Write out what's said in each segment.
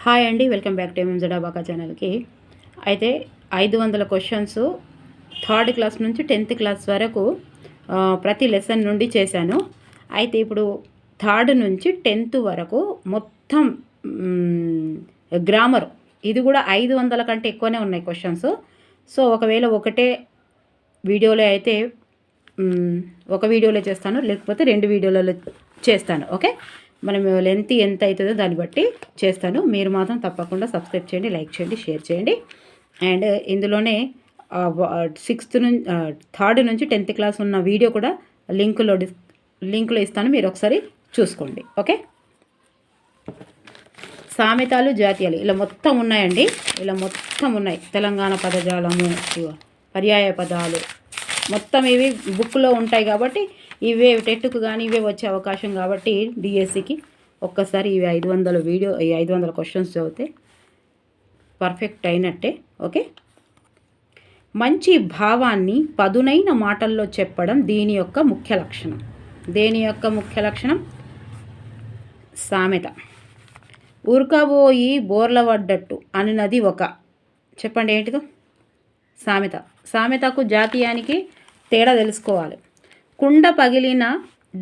Hi అండి, welcome back to ఎంఎంజె డాబాకా ఛానల్కి. అయితే 500 క్వశ్చన్స్ థర్డ్ క్లాస్ నుంచి 10th క్లాస్ వరకు ప్రతి లెసన్ నుండి చేశాను. అయితే ఇప్పుడు థర్డ్ నుంచి 10th వరకు మొత్తం గ్రామర్, ఇది కూడా 500 కంటే ఎక్కువనే ఉన్నాయి క్వశ్చన్స్. సో ఒకవేళ ఒకటే వీడియోలో అయితే ఒక వీడియోలో చేస్తాను, లేకపోతే 2 వీడియోలలో చేస్తాను. ఓకే, మనం లెంత్ ఎంత అవుతుందో దాన్ని బట్టి చేస్తాను. మీరు మాత్రం తప్పకుండా సబ్స్క్రైబ్ చేయండి, లైక్ చేయండి, షేర్ చేయండి. అండ్ ఇందులోనే థర్డ్ నుంచి 10th క్లాస్ ఉన్న వీడియో కూడా లింకులో ఇస్తాను, మీరు ఒకసారి చూసుకోండి. ఓకే, సామెతలు, జాతీయాలు ఇలా మొత్తం ఉన్నాయండి. ఇలా మొత్తం ఉన్నాయి. తెలంగాణ పదజాలము, పర్యాయ పదాలు మొత్తం ఇవి బుక్లో ఉంటాయి. కాబట్టి ఇవే టెట్కు కానీ ఇవే వచ్చే అవకాశం కాబట్టి డిఎస్సికి ఒక్కసారి ఇవి 500 క్వశ్చన్స్ చదివితే పర్ఫెక్ట్ అయినట్టే. ఓకే, మంచి భావాన్ని పదునైన మాటల్లో చెప్పడం దీని యొక్క ముఖ్య లక్షణం. సామెత. ఉరకబోయి బోర్లపడ్డట్టు అన్నది ఒక, చెప్పండి ఏంటిదో సామెత. సామెతకు జాతీయానికి తేడా తెలుసుకోవాలి. కుండ పగిలిన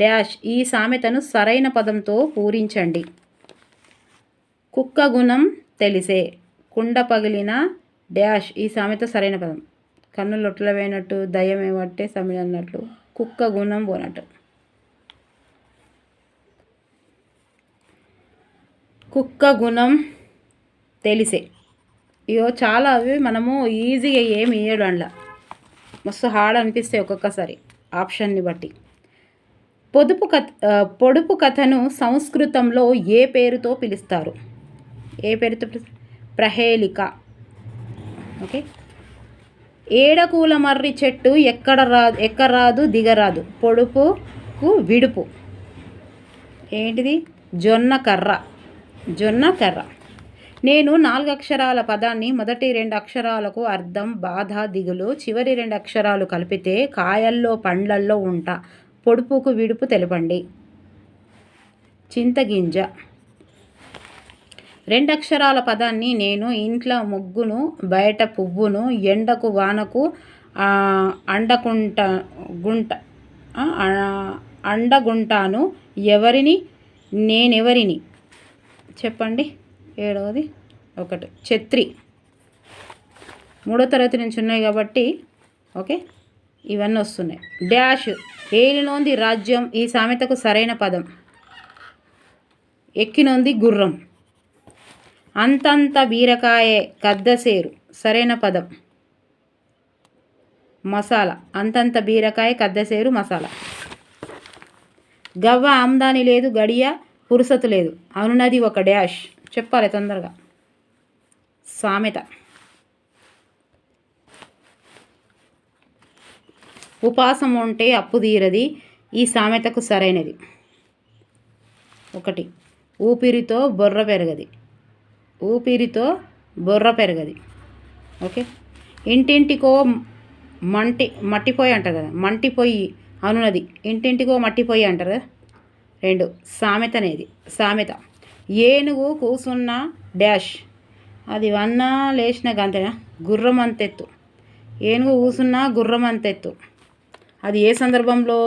డాష్, ఈ సామెతను సరైన పదంతో పూరించండి. కుక్క గుణం తెలిసే. కుండ పగిలిన డాష్, ఈ సామెత సరైన పదం. కన్నులు లొట్టలపోయినట్టు, దయ్యం ఏమట్టే సమిడన్నట్లు, కుక్క గుణం పోనట్టు. కుక్క గుణం తెలిసే. ఇయో చాలా అవి మనము ఈజీగా ఏమి ఇయ్యడం అలా మస్తు హార్డ్ అనిపిస్తాయి ఒక్కొక్కసారి ఆప్షన్ని బట్టి. పొడుపు కథను సంస్కృతంలో ఏ పేరుతో పిలుస్తారు? ప్రహేళిక. ఓకే. ఏడకూల మర్రి చెట్టు ఎక్కరాదు దిగరాదు, పొడుపుకు విడుపు. ఏంటిది? జొన్న కర్ర. నేను 4 అక్షరాల పదాన్ని మొదటి 2 అక్షరాలకు అర్థం, బాధ, దిగులు, చివరి 2 అక్షరాలు కలిపితే కాయల్లో పండ్లల్లో ఉంటా. పొడుపుకు విడుపు తెలపండి. చింతగింజ. 2 అక్షరాల పదాన్ని నేను ఇంట్లో ముగ్గును, బయట పువ్వును, ఎండకు వానకు అండగుంటాను, నేనెవరిని చెప్పండి. 7వది 1 ఛత్రి. 3వ తరగతి నుంచి ఉన్నాయి కాబట్టి ఓకే, ఇవన్నీ వస్తున్నాయి. డాష్, ఏలినోంది రాజ్యం, ఈ సామెతకు సరైన పదం. ఎక్కినోంది గుర్రం. అంతంత బీరకాయే కద్దసేరు, సరైన పదం. మసాలా. అంతంత బీరకాయ కద్దసేరు మసాలా. గవ్వ ఆమ్దాని లేదు, గడియ పురుసతు లేదు, అనున్నది ఒక డాష్, చెప్పాలి తొందరగా. సామెత. ఉపాసం ఉంటే అప్పు తీరది, ఈ సామెతకు సరైనది. 1 ఊపిరితో బొర్ర పెరగది. ఓకే. ఇంటింటికో మట్టిపోయి అంటారు కదా, మంటిపోయి అనున్నది ఇంటింటికో మట్టిపోయి అంటారు కదా. 2 సామెత. ఏనుగు కూసున్న డాష్, అది వన్నా లేచిన గంతేనా, గుర్రం అంతెత్తు. ఏనుగు కూసున్న గుర్రం అంతెత్తు, అది ఏ సందర్భంలో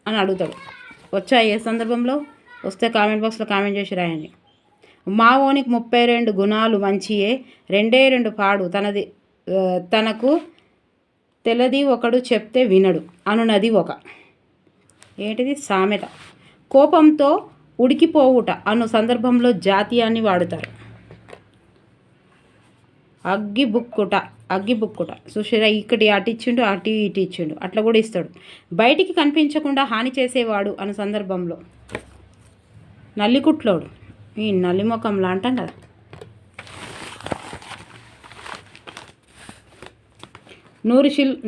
అని అడుగుతాడు. వచ్చా ఏ సందర్భంలో? వస్తే కామెంట్ బాక్స్లో కామెంట్ చేసి రాయండి. మావోనికి 32 గుణాలు మంచియే, 2 పాడు, తనకు తెలది ఒకడు చెప్తే వినడు, అనున్నది ఒక. ఏంటిది? సామెత. కోపంతో ఉడికిపోవుట అను సందర్భంలో జాతీయాన్ని వాడుతారు. అగ్గిబుక్కుట. చూసారా, ఇక్కడి అటు ఇచ్చిండు, అటు ఇటు ఇచ్చిండు, అట్లా కూడా ఇస్తాడు. బయటికి కనిపించకుండా హాని చేసేవాడు అను సందర్భంలో. నల్లికుట్లోడు, ఈ నల్లిముఖంలా అంటాం కదా.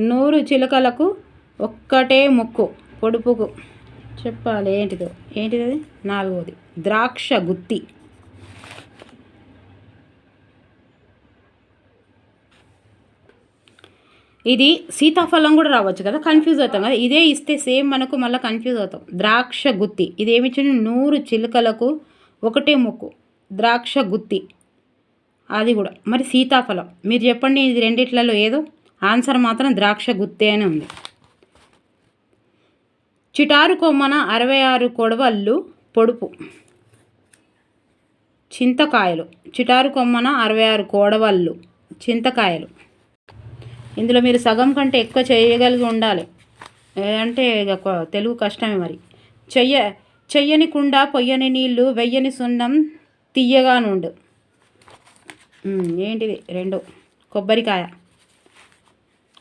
నూరు చిలుకలకు ఒక్కటే ముక్కు, పొడుపుకు చెప్పాలి. ఏంటిది? 4వది ద్రాక్ష గుత్తి. ఇది సీతాఫలం కూడా రావచ్చు కదా, కన్ఫ్యూజ్ అవుతాం కదా. ఇదే ఇస్తే సేమ్ మనకు మళ్ళీ కన్ఫ్యూజ్ అవుతాం. ద్రాక్ష గుత్తి. ఇదేమిచ్చింది? 100 చిలుకలకు ఒకటే ముక్కు, ద్రాక్ష గుత్తి, అది కూడా. మరి సీతాఫలం, మీరు చెప్పండి ఇది రెండిట్లలో ఏదో. ఆన్సర్ మాత్రం ద్రాక్ష గుత్తే అని ఉంది. చిటారు కొమ్మన 66 కొడవళ్ళు పొడుపు. చింతకాయలు. చిటారు కొమ్మన 66 కోడవళ్ళు చింతకాయలు. ఇందులో మీరు సగం కంటే ఎక్కువ చేయగలిగి ఉండాలి, అంటే ఇక తెలుగు కష్టమే మరి. చెయ్యని కుండ పొయ్యని నీళ్ళు వెయ్యని సున్నం తీయగా నుండు. ఏంటిది? 2 కొబ్బరికాయ.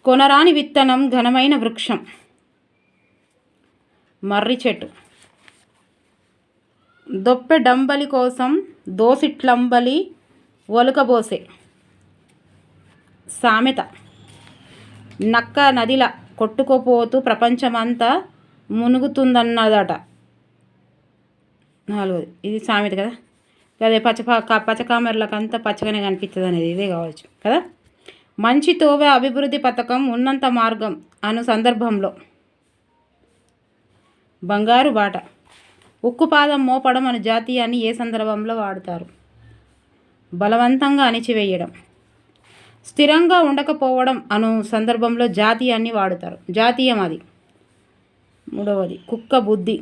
కొనరాని విత్తనం ఘనమైన వృక్షం. మర్రి చెట్టు. దొప్పె డంబలి కోసం దోసిట్లంబలి ఒలకబోసే. సామెత. నక్క నదిలా కొట్టుకుపోతూ ప్రపంచమంతా మునుగుతుందన్నదట. 4. ఇది సామెత కదా. అదే పచ్చకామెర్లకంతా పచ్చగానే కనిపిస్తుంది అనేది ఇదే కావచ్చు కదా. మంచి తోవ అభివృద్ధి పథకం ఉన్నంత మార్గం అను సందర్భంలో. బంగారు బాట. ఉక్కుపాదం మోపడం అను జాతీయాన్ని ఏ సందర్భంలో వాడతారు? బలవంతంగా అణిచివేయడం. స్థిరంగా ఉండకపోవడం అను సందర్భంలో జాతీయాన్ని వాడుతారు. జాతీయం అది. 3వది కుక్క బుద్ధి.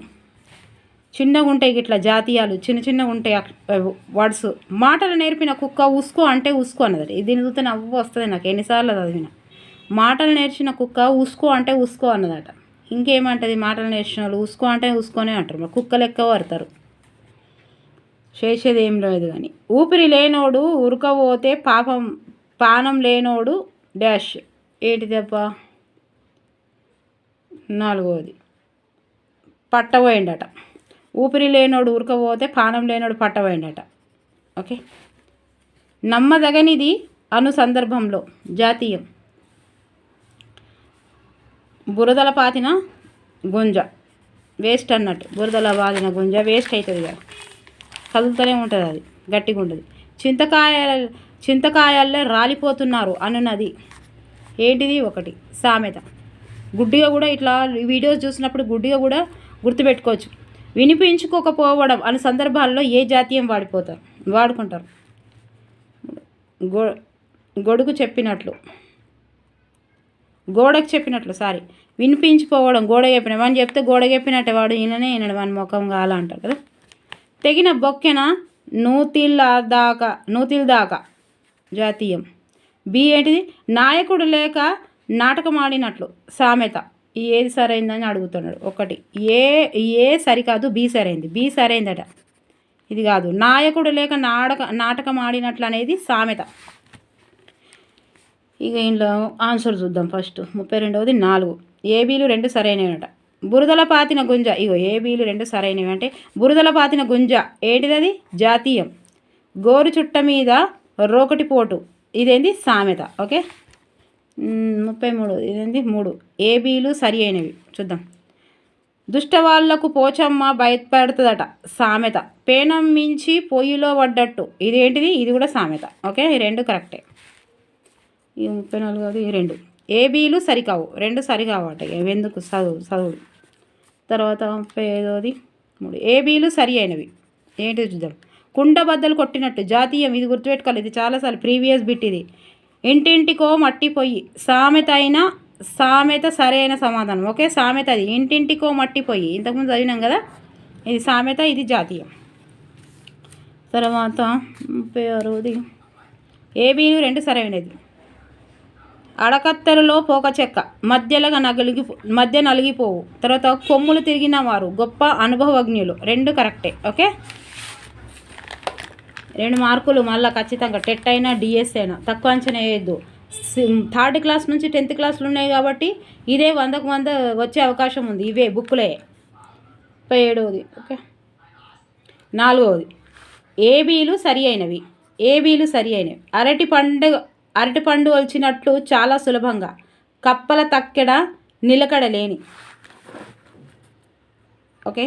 చిన్నగా ఉంటాయి ఇట్లా జాతీయాలు, చిన్నగా ఉంటాయి వర్డ్స్. మాటలు నేర్పిన కుక్క ఉస్కో అంటే ఉస్కో అన్నది. దీని చూస్తే నవ్వు వస్తుంది నాకు, ఎన్నిసార్లు చదివిన. మాటలు నేర్చిన కుక్క ఉస్కో అంటే ఉస్కో అన్నదట. ఇంకేమంటుంది? మాటలు నేర్చిన వాళ్ళు ఉస్కో అంటే ఉస్కోనే అంటారు. మరి కుక్కలు ఎక్కువ పడతారు, చేసేది ఏం లేదు. కానీ ఊపిరి లేనోడు ఉరకపోతే పానం లేనోడు డాష్. ఏంటిదప్ప? 4వది పట్టబోయిండట. ఊపిరి లేనోడు ఉరకపోతే పానం లేనోడు పట్టబోయిండట. ఓకే. నమ్మదగనిది అను సందర్భంలో. జాతీయం. బురదల పాతిన గుంజ వేస్ట్ అన్నట్టు. బురదల పాతిన గుంజ వేస్ట్ అవుతుంది కదా, కదులుతూనే ఉంటుంది, అది గట్టిగా ఉంటుంది. చింతకాయల్లో రాలిపోతున్నారు అనున్నది. ఏంటిది? 1 సామెత. గుడ్డిగా కూడా ఇట్లా వీడియోస్ చూసినప్పుడు గుడ్డిగా కూడా గుర్తుపెట్టుకోవచ్చు. వినిపించుకోకపోవడం అనే సందర్భాల్లో ఏ జాతీయం వాడుకుంటారు? గొడుగు చెప్పినట్లు, గోడకు చెప్పినట్లు. వినిపించిపోవడం, గోడ చెప్పిన వాడిని చెప్తే గోడ చెప్పినట్టే, వాడు ఈయనడు వాని ముఖం కాల అంటారు కదా. తెగిన బొక్కెన నూతిల్ దాకా. జాతీయం. బి ఏంటిది? నాయకుడు లేక నాటకం ఆడినట్లు. సామెత. ఏది సరైందని అడుగుతున్నాడు. 1 ఏ సరికాదు, బి సరైంది. బి సరైందట, ఇది కాదు. నాయకుడు లేక నాటకం ఆడినట్లు అనేది సామెత. ఇక ఇంట్లో ఆన్సర్ చూద్దాం. ఫస్ట్ 32వది 4. ఏబీలు 2 సరైనవట. బురదల పాతిన గుంజ. ఇగో ఏబీలు 2 సరైనవి అంటే బురదల పాతిన గుంజ ఏంటిది? జాతీయం. గోరు చుట్ట మీద రోకటి పోటు, ఇదేంది? సామెత. ఓకే. 33. ఇదేంది? 3. ఏబీలు సరి అయినవి. చూద్దాం. దుష్టవాళ్లకు పోచమ్మ భయపెడుతుందట. సామెత. పేనం మించి పొయ్యిలో పడ్డట్టు, ఇదేంటిది? ఇది కూడా సామెత. ఓకే. ఈ 2 కరెక్టే. ఈ 34. ఈ 2 ఏబీలు సరికావు, 2 సరికావట. ఎందుకు? చదువు. తర్వాత 35వది 3. ఏబీలు సరి అయినవి. ఏంటి చూద్దాం. కుండ బద్దలు కొట్టినట్టు. జాతీయం. ఇది గుర్తుపెట్టుకోవాలి, ఇది చాలాసార్లు ప్రీవియస్ బిట్ ఇది. ఇంటింటికో మట్టి పొయ్యి. సామెత సరైన సమాధానం. ఓకే. సామెత అది. ఇంటింటికో మట్టి పొయ్యి ఇంతకుముందు చదివినాం కదా, ఇది సామెత, ఇది జాతీయం. తర్వాత 36వది ఏబీలు 2 సరైనది. అడకత్తెరలో పోక చెక్క మధ్య నలిగిపోవు. తర్వాత కొమ్ములు తిరిగిన వారు గొప్ప అనుభవజ్ఞులు. 2 కరెక్టే. ఓకే. 2 మార్కులు మళ్ళీ ఖచ్చితంగా. టెట్ అయినా డిఎస్ అయినా తక్కువ అంచనా వేయద్దు. 3rd క్లాస్ నుంచి 10th క్లాసులు ఉన్నాయి కాబట్టి ఇదే 100కు 100 వచ్చే అవకాశం ఉంది. ఇవే బుక్లే. 37వది. ఓకే. 4వది ఏబీలు సరి అయినవి. అరటిపండు వచ్చినట్లు చాలా సులభంగా. కప్పల తక్కెడ నిలకడలేని. ఓకే.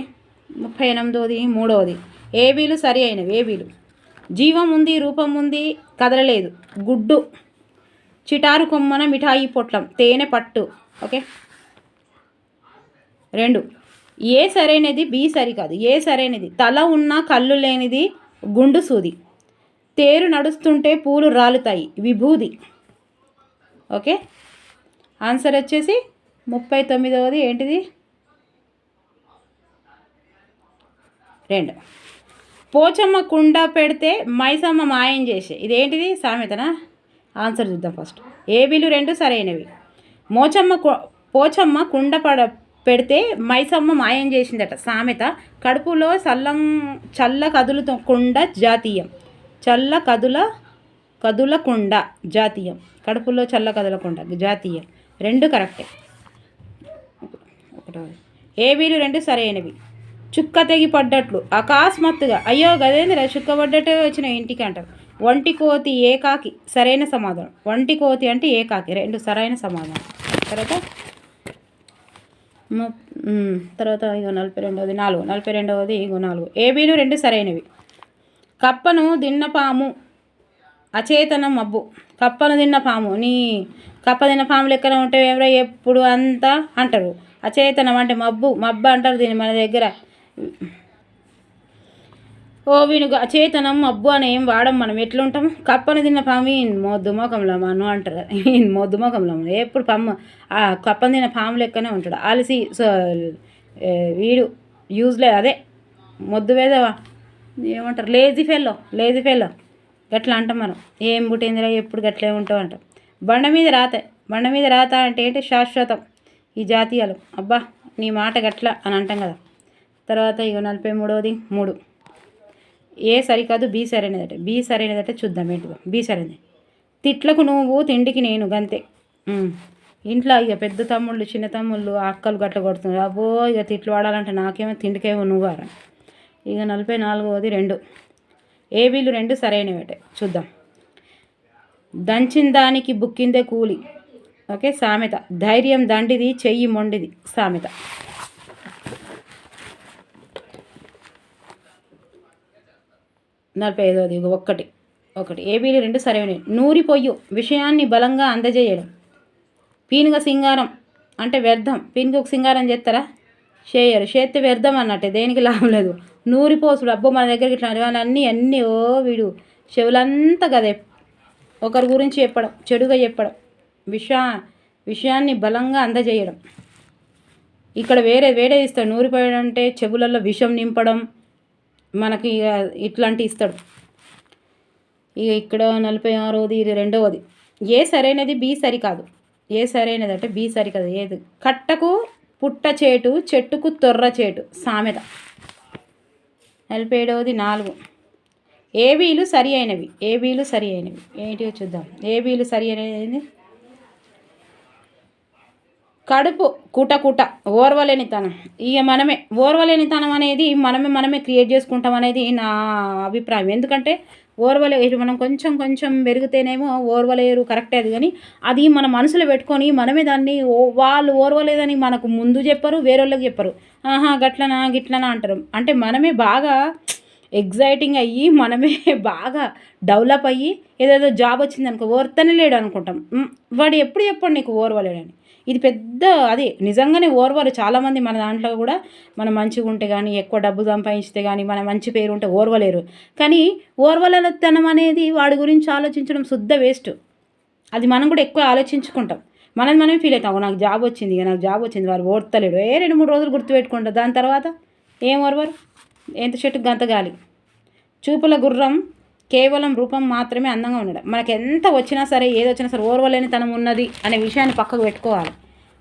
38వది 3వది ఏబీలు సరి అయినవి. ఏబీలు. జీవం ఉంది, రూపం ఉంది, కదలలేదు. గుడ్డు. చిటారు కొమ్మన మిఠాయి పొట్లం. తేనె పట్టు. ఓకే. 2 ఏ సరైనది, బి సరికాదు. ఏ సరైనది. తల ఉన్న కళ్ళు లేనిది గుండు సూది. తేరు నడుస్తుంటే పూలు రాలుతాయి, విభూది. ఓకే, ఆన్సర్ వచ్చేసి 39వది ఏంటిది? 2. పోచమ్మ కుండ పెడితే మైసమ్మ మాయం చేసే, ఇదేంటిది? సామెతనా? ఆన్సర్ చూద్దాం ఫస్ట్. ఏబీలు 2 సరైనవి. పోచమ్మ కుండ పెడితే మైసమ్మ మాయం చేసిందట, సామెత. కడుపులో చల్ల కదులుకుండ జాతీయం. చల్ల కదులకుండ జాతీయం. కడుపులో చల్ల కదలకుండ జాతీయం. 2 కరెక్టే. ఏబీలు 2 సరైనవి. చుక్క తెగి పడ్డట్లు అకస్మాత్తుగా, అయ్యో గదేంద్ర చుక్క పడ్డట్టే వచ్చిన ఇంటికి అంటారు. వంటి కోతి ఏకాకి, సరైన సమాధానం. వంటి కోతి అంటే ఏకాకి, 2 సరైన సమాధానం. తర్వాత ఇగో 42వది 4. 42వది ఇగో 4. ఏబీలు 2 సరైనవి. కప్పను తిన్న పాము అచేతనం మబ్బు. కప్పను తిన్న పాము, నీ కప్ప తిన్న పాము లెక్కన ఉంటే ఎవరో ఎప్పుడు అంతా అంటారు. అచేతనం అంటే మబ్బు అంటారు దీన్ని మన దగ్గర. వీనుగా అచేతనం మబ్బు అని ఏం వాడం మనం. ఎట్లుంటాం? కప్పను తిన్న పాము మొద్దుమోకంలో మను అంటారు. మొద్దుమోకంలో ఎప్పుడు కప్పను తిన్న పాము లెక్కనే ఉంటాడు. అలసి వీడు యూజ్లే, అదే మొద్దు వేదవా ఏమంటారు, లేజీ ఫెల్లో గట్లా అంటాం మనం. ఏం పుట్టిందిరా ఎప్పుడు గట్లే ఉంటావు అంటాం. బండ మీద రాత అంటే ఏంటి? శాశ్వతం. ఈ జాతీయాలు అబ్బా నీ మాట గట్ల అని అంటాం కదా. తర్వాత ఇక 43వది 3. ఏ సరికాదు, బి సరైనదట. బి సరైనదట, చూద్దాం ఏంటిదో. బి సరైనది. తిట్లకు నువ్వు తిండికి నేను గంతే. ఇంట్లో ఇక పెద్ద తమ్ముళ్ళు చిన్న తమ్ముళ్ళు అక్కలు గట్ల కొడుతున్నారు. అబ్బో ఇక తిట్లు వాడాలంటే నాకేమో తిండికేమో నువ్వారా. ఇక 44వది 2. ఏబీలు 2 సరైనవటే, చూద్దాం. దంచిన దానికి బుక్కిందే కూలి. ఓకే, సామెత. ధైర్యం దండిది, చెయ్యి మొండిది, సామెత. 45వది 1. ఏబీలు 2 సరైనవి. నూరి పొయ్యు, విషయాన్ని బలంగా అందజేయడం. పీనుగ సింగారం అంటే వ్యర్థం. పీనుగకు సింగారం చేస్తారా? చేయరు. చేస్తే వ్యర్థం అన్నట్టే, దేనికి లాభం లేదు. నూరిపోసుడు, అబ్బో మన దగ్గరికి ఇట్లా అన్నీ వీడు చెవులంతా కదే. ఒకరి గురించి చెప్పడం, చెడుగా చెప్పడం, విషయాన్ని బలంగా అందజేయడం. ఇక్కడ వేరే ఇస్తాడు. నూరిపోయడం అంటే చెవులలో విషం నింపడం, మనకి ఇట్లాంటి ఇస్తాడు. ఇక ఇక్కడ 46వది 2వది. ఏ సరైనది, బి సరికాదు. ఏ సరైనది అంటే బి సరికాదు. ఏది? కట్టకు పుట్ట చేటు, చెట్టుకు తొర్ర చేటు, సామెత. 47వది 4. ఏబీలు సరి అయినవి. ఏంటివో చూద్దాం. ఏబీలు సరి అయినది. కడుపు కుట ఓర్వలేనితనం. ఇక ఓర్వలేనితనం అనేది మనమే క్రియేట్ చేసుకుంటాం అనేది నా అభిప్రాయం. ఎందుకంటే ఓర్వలేరు, మనం కొంచెం పెరిగితేనేమో ఓర్వలేరు, కరెక్టే అది. కానీ అది మన మనసులో పెట్టుకొని మనమే దాన్ని వాళ్ళు ఓర్వలేదని మనకు ముందు చెప్పరు, వేరేళ్ళకి చెప్పరు. గిట్లనా అంటారు. అంటే మనమే బాగా ఎగ్జైటింగ్ అయ్యి, మనమే బాగా డెవలప్ అయ్యి ఏదేదో జాబ్ వచ్చిందనుకో ఓర్తనే లేడు అనుకుంటాం. వాడు ఎప్పుడు చెప్పాడు నీకు ఓర్వలేడని. ఇది పెద్ద అది నిజంగానే ఓర్వరు చాలామంది. మన దాంట్లో కూడా మనం మంచిగా ఉంటే కానీ, ఎక్కువ డబ్బు సంపాదించితే కానీ, మన మంచి పేరు ఉంటే ఓర్వలేరు. కానీ ఓర్వలతనం అనేది వాడి గురించి ఆలోచించడం శుద్ధ వేస్ట్. అది మనం కూడా ఎక్కువ ఆలోచించుకుంటాం. మనమే ఫీల్ అవుతాం, నాకు జాబ్ వచ్చింది, వాడు ఓర్తలేడు. 2-3 రోజులు గుర్తుపెట్టుకుంటాం. దాని తర్వాత ఏం ఓర్వరు. ఎంత చెట్టుకు గంత గాలి. చూపుల గుర్రం కేవలం రూపం మాత్రమే అందంగా ఉండడం. మనకి ఎంత వచ్చినా సరే, ఏది వచ్చినా సరే ఓర్వలేని తనం ఉన్నది అనే విషయాన్ని పక్కకు పెట్టుకోవాలి.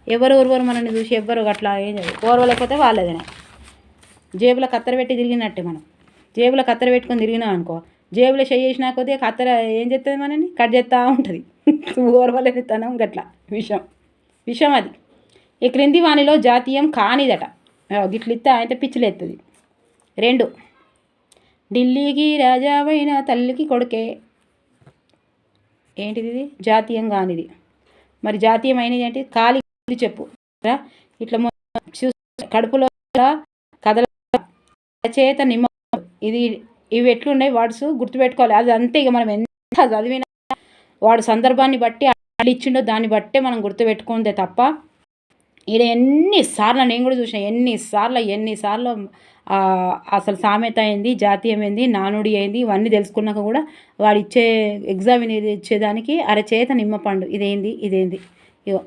ఎవరు మనల్ని చూసి ఎవ్వరు అట్లా ఏం చేయదు. ఓర్వలేకపోతే వాళ్ళదేనే. జేబులో కత్తెర పెట్టి తిరిగినట్టే. మనం జేబులో కత్తెర పెట్టుకొని తిరిగినాం అనుకో, జేబులో చేసినా కొద్దిగా కత్తెర ఏం చేస్తుంది, మనని కట్ చేస్తూ ఉంటుంది. ఓర్వలేని తనం గట్లా విషం అది. ఈ క్రింది వానిలో జాతీయం కానిదట. గిట్లిస్తే అయితే పిచ్చిలేస్తుంది. 2. ఢిల్లీకి రాజావైన తల్లికి కొడుకే. ఏంటిది? ఇది జాతీయం కానిది. మరి జాతీయమైనది ఏంటి? కాలి చెప్పు. ఇట్లా కడుపులో కదల చేత నిమ్మ. ఇవి ఎట్లున్నాయి వర్డ్స్ గుర్తుపెట్టుకోవాలి. అది అంతే. ఇక మనం ఎంత చదివినా వాడు సందర్భాన్ని బట్టి ఇచ్చిండో దాన్ని బట్టే మనం గుర్తుపెట్టుకుందే తప్ప, ఇక్కడ ఎన్నిసార్లు నేను కూడా చూసిన, ఎన్నిసార్లు అసలు సామెత అయింది, జాతీయం ఏంది, నానుడి అయింది, ఇవన్నీ తెలుసుకున్నాక కూడా వాడు ఇచ్చే ఎగ్జామ్ ఇచ్చేదానికి అరచేత నిమ్మపండు ఇదేంది ఇగో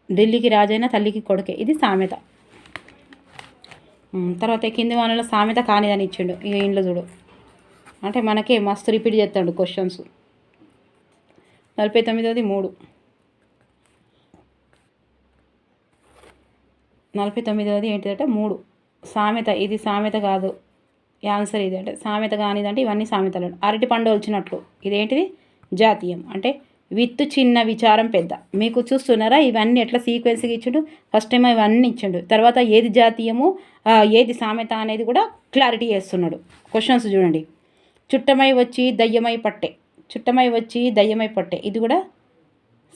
ఢిల్లీకి రాజైన తల్లికి కొడుకే, ఇది సామెత. తర్వాత కింది వానలో సామెత కానిదని ఇచ్చిండు. ఇక ఇంట్లో చూడు అంటే మనకే మస్తు రిపీట్ చేస్తాడు క్వశ్చన్స్. 49ది 3, 49ది ఏంటిదంటే 3 సామెత. ఇది సామెత కాదు, ఆన్సర్ ఇది అంటే సామెత కానిదంటే ఇవన్నీ సామెతలు. అరటి పండు వచ్చినట్లు ఇదేంటిది జాతీయం. అంటే విత్తు చిన్న విచారం పెద్ద. మీకు చూస్తున్నారా ఇవన్నీ ఎట్లా సీక్వెన్స్గా ఇచ్చిండు. ఫస్ట్ టైం ఇవన్నీ ఇచ్చిండు, తర్వాత ఏది జాతీయము ఏది సామెత అనేది కూడా క్లారిటీ చేస్తున్నాడు. క్వశ్చన్స్ చూడండి. చుట్టమై వచ్చి దయ్యమై పట్టే, చుట్టమై వచ్చి దయ్యమై పట్టే, ఇది కూడా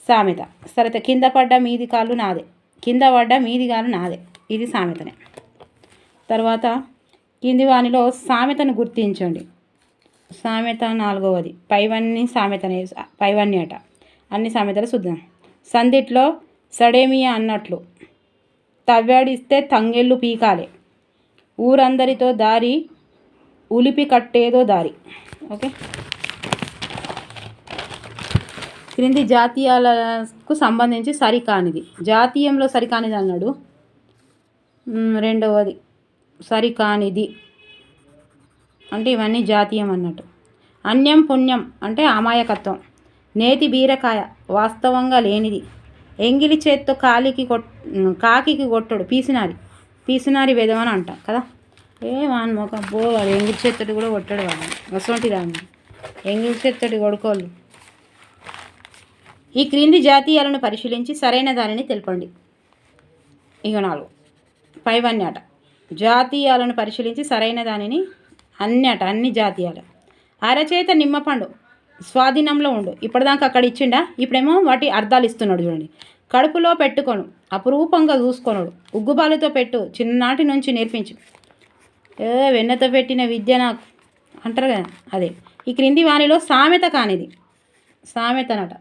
సామెత. సరే కింద పడ్డ మీది కాళ్ళు నాదే, కింద పడ్డ మీది కాళ్ళు నాదే, ఇది సామెతనే. తర్వాత కింది వానిలో సామెతను గుర్తించండి. సామెత 4వది పైవన్నీ సామెతనే, పైవన్నీ అట అన్ని సామెతలు చూద్దాం. సందిట్లో సడేమియా అన్నట్లు, తవ్వాడిస్తే తంగెళ్ళు పీకాలే, ఊరందరితో దారి ఉలిపి కట్టేదో దారి. ఓకే, క్రింది జాతీయాలకు సంబంధించి సరికానిది. జాతీయంలో సరికానిది అన్నాడు. 2వది సరికానిది అంటే ఇవన్నీ జాతీయం అన్నట్టు. అన్యం పుణ్యం అంటే అమాయకత్వం. నేతి బీరకాయ వాస్తవంగా లేనిది. ఎంగిలి చేత్తో కాకికి కొట్టడు పీసినారి వెదవని అంట కదా. వాని మొక్క వాడు ఎంగిలి చేత్తోటి కూడా కొట్టాడు, వాడు అసొంటి దాన్ని ఎంగిలి చేత్తోటి కొడుకోళ్ళు. ఈ క్రింది జాతీయాలను పరిశీలించి సరైన దానిని తెలపండి. ఇక 4 పైవన్నీ అట జాతీయాలను పరిశీలించి సరైన దానిని అన్ని జాతీయాలు. అరచేత నిమ్మపండు స్వాధీనంలో ఉండు. ఇప్పటిదాకా అక్కడ ఇచ్చిండా, ఇప్పుడేమో వాటి అర్థాలు ఇస్తున్నాడు చూడండి. కడుపులో పెట్టుకొను, అపురూపంగా చూసుకొనుడు, ఉగ్గుబాలుతో పెట్టు, చిన్ననాటి నుంచి నేర్పించు. వెన్నతో పెట్టిన విద్య నాకు అంటారు కదా, అదే. ఈ క్రింది వానిలో సామెత కానిది, సామెతనట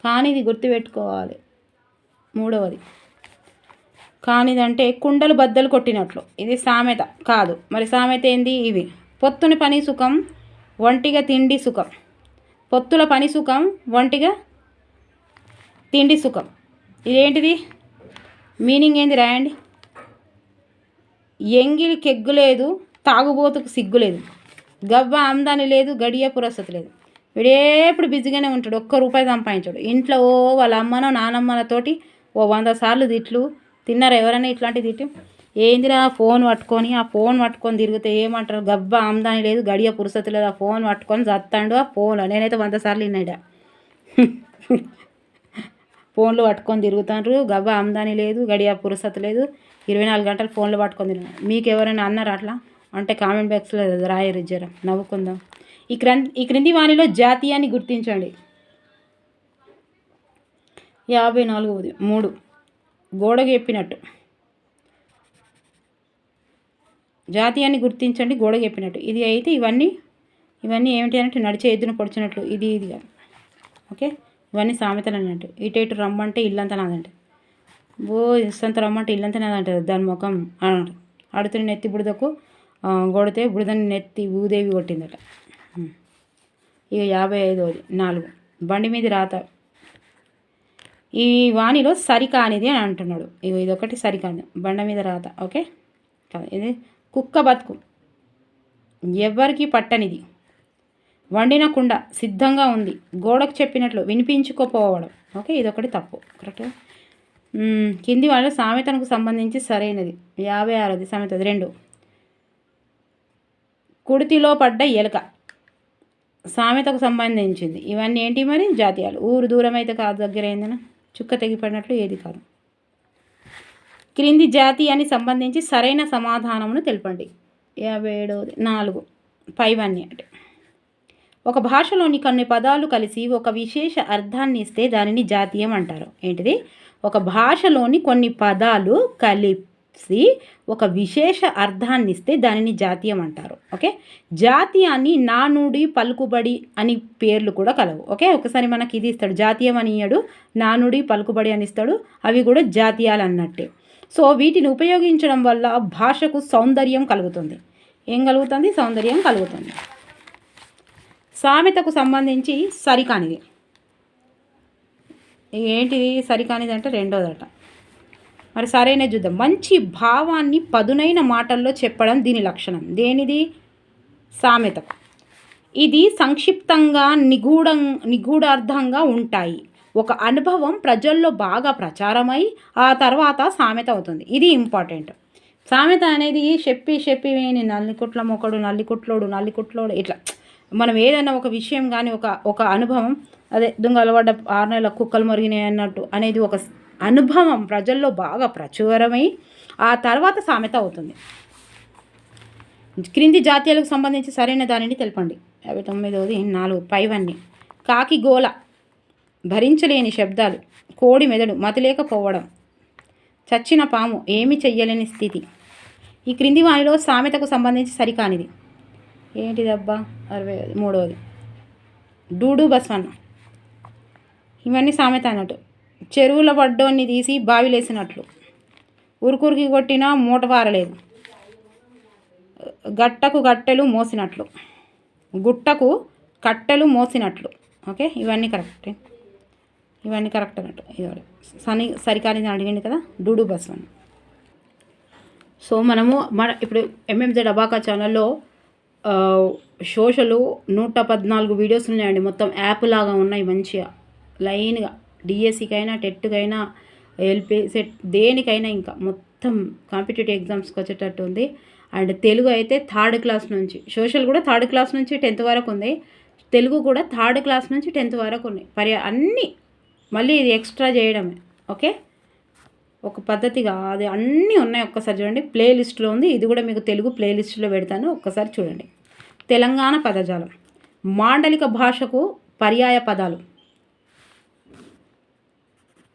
కానిది గుర్తుపెట్టుకోవాలి. 3వది కానిదంటే కుండలు బద్దలు కొట్టినట్లు, ఇది సామెత కాదు. మరి సామెత ఏంది? ఇవి పొత్తుని పని సుఖం, ఒంటిగా తిండి సుఖం. పొత్తుల పని సుఖం, ఒంటిగా తిండి సుఖం. ఇదేంటిది మీనింగ్ ఏంది రాయండి. ఎంగిలి కెగ్గు లేదు, తాగుబోతుకు సిగ్గు లేదు, గవ్వ ఆమ్దాని లేదు, గడియ పురసతి లేదు. వీడేప్పుడు బిజీగానే ఉంటాడు, ₹1 సంపాదించాడు. ఇంట్లో వాళ్ళ అమ్మనో నానమ్మలతోటి 100 సార్లు తిట్లు తిన్నారు. ఎవరైనా ఇట్లాంటి తిట్టి ఏందిరా ఫోన్ పట్టుకొని తిరిగితే ఏమంటారు? గబ్బ ఆమ్దాని లేదు, గడియ పురుసతి లేదు, ఆ ఫోన్ పట్టుకొని చత్తాడు. ఆ ఫోన్ నేనైతే 100 సార్లు విన్నాడా ఫోన్లు పట్టుకొని తిరుగుతాండ్రు, గబ్బ ఆమ్దాని లేదు, గడియ పురుసతి లేదు, 24 గంటలు ఫోన్లు పట్టుకొని తిరిగిన. మీకు ఎవరైనా అన్నారు అట్లా అంటే కామెంట్ బాక్స్లో రాయరు, జర నవ్వుకుందాం. ఈ క్రింది వానిలో జాతీయాన్ని గుర్తించండి. 54ది 3 గోడకు చెప్పినట్టు. జాతీయాన్ని గుర్తించండి, గోడకు చెప్పినట్టు. ఇది అయితే ఇవన్నీ ఏమిటి అంటే నడిచే ఎద్దును పొడిచినట్లు, ఇది కాదు. ఓకే, ఇవన్నీ సామెతలు అన్నట్టు. ఇటు రమ్మంటే ఇల్లంతా నాదంటే, ఇస్తంత రమ్మంటే ఇల్లంతా నాదంటారు. దాని ముఖం ఆడుతున్న నెత్తి బుడదకు కొడితే బుడదని నెత్తి భూదేవి కొట్టిందట. ఇక 55ది 4 బండి మీద రాత. ఈ వాణిలో సరికానిది అని అంటున్నాడు. ఇదొకటి సరికానిది, బండ మీద రాత. ఓకే, ఇది కుక్క బతుకు, ఎవ్వరికి పట్టనిది, వండిన కుండ సిద్ధంగా ఉంది, గోడకు చెప్పినట్లు వినిపించుకోపోవడం. ఓకే, ఇదొకటి తప్పు. కరెక్ట్గా. కింది వాళ్ళ సామెతకు సంబంధించి సరైనది. 56ది సామెత 2 కుడితిలో పడ్డ ఎలుక, సామెతకు సంబంధించింది. ఇవన్నీ ఏంటి మరి? జాతీయాలు. ఊరు దూరం అయితే కాదు దగ్గర అయిందన, చుక్క తెగిపడినట్లు ఏది కాదు. క్రింది జాతీయానికి సంబంధించి సరైన సమాధానమును తెలపండి. 57ది 4 పైవన్నీ అంటే ఒక భాషలోని కొన్ని పదాలు కలిసి ఒక విశేష అర్థాన్ని ఇస్తే దానిని జాతీయం అంటారు. ఏంటిది? ఒక భాషలోని కొన్ని పదాలు కలిసి ఒక విశేష అర్థాన్ని ఇస్తే దానిని జాతీయం అంటారు. ఓకే, జాతీయాన్ని నానుడి, పలుకుబడి అని పేర్లు కూడా కలవు. ఓకే, ఒకసారి మనకి ఇది ఇస్తాడు, జాతీయం అని ఇయ్యడు, నానుడి, పలుకుబడి అని ఇస్తాడు, అవి కూడా జాతీయాలు అన్నట్టే. సో వీటిని ఉపయోగించడం వల్ల భాషకు సౌందర్యం కలుగుతుంది. ఏం కలుగుతుంది? సౌందర్యం కలుగుతుంది. సామెతకు సంబంధించి సరికానిది ఏంటిది? సరికానిది అంటే రెండోదట. మరి సరైన చూద్దాం. మంచి భావాన్ని పదునైన మాటల్లో చెప్పడం దీని లక్షణం. దేనిది? సామెతకు. ఇది సంక్షిప్తంగా నిగూఢార్థంగా ఉంటాయి. ఒక అనుభవం ప్రజల్లో బాగా ప్రచారమై ఆ తర్వాత సామెత అవుతుంది. ఇది ఇంపార్టెంట్. సామెత అనేది చెప్పి నల్లికుట్ల మొక్కడు, నల్లికుట్లోడు ఇట్లా మనం ఏదైనా ఒక విషయం కానీ ఒక అనుభవం, అదే దొంగలు పడ్డ 6 నెలల కుక్కలు మరిగినాయి అన్నట్టు అనేది ఒక అనుభవం ప్రజల్లో బాగా ప్రచురమై ఆ తర్వాత సామెత అవుతుంది. క్రింది జాతీయాలకు సంబంధించి సరైన దానిని తెలపండి. 59వ 4 పైవన్నీ. కాకి గోల, భరించలేని శబ్దాలు, కోడి మెదడు, మతిలేకపోవడం, చచ్చిన పాము, ఏమి చెయ్యలేని స్థితి. ఈ క్రింది వానిలో సామెతకు సంబంధించి సరికానిది ఏంటిదబ్బా? 63వది డూడు బస్వన్న. ఇవన్నీ సామెత అన్నట్టు. చెరువుల పడ్డోన్ని తీసి బావిలేసినట్లు, ఉరుకురికి కొట్టినా మూట పారలేదు, గుట్టకు కట్టెలు మోసినట్లు. ఓకే, ఇవన్నీ కరెక్ట్ అన్నట్టు. ఇది సరికానిది అడిగింది కదా, డూడు బస్వన్న. సో మనము ఇప్పుడు ఎంఎంజెడ్ అబాకా ఛానల్లో సోషలు 114 వీడియోస్ ఉన్నాయండి. మొత్తం యాప్ లాగా ఉన్నాయి, మంచిగా లైన్గా. డిఎస్సికైనా, టెట్కైనా, ఎల్పి సెట్ దేనికైనా ఇంకా మొత్తం కాంపిటేటివ్ ఎగ్జామ్స్కి వచ్చేటట్టు ఉంది. అండ్ తెలుగు అయితే 3rd క్లాస్ నుంచి, సోషల్ కూడా 3rd క్లాస్ నుంచి 10th వరకు ఉంది. తెలుగు కూడా 3rd క్లాస్ నుంచి 10th వరకు ఉన్నాయి. అన్నీ మళ్ళీ ఇది ఎక్స్ట్రా చేయడమే. ఓకే, ఒక పద్ధతిగా అది అన్నీ ఉన్నాయి. ఒక్కసారి చూడండి, ప్లేలిస్ట్లో ఉంది. ఇది కూడా మీకు తెలుగు ప్లేలిస్ట్లో పెడతాను, ఒక్కసారి చూడండి. తెలంగాణ పదజాలం. మాండలిక భాషకు పర్యాయ పదాలు.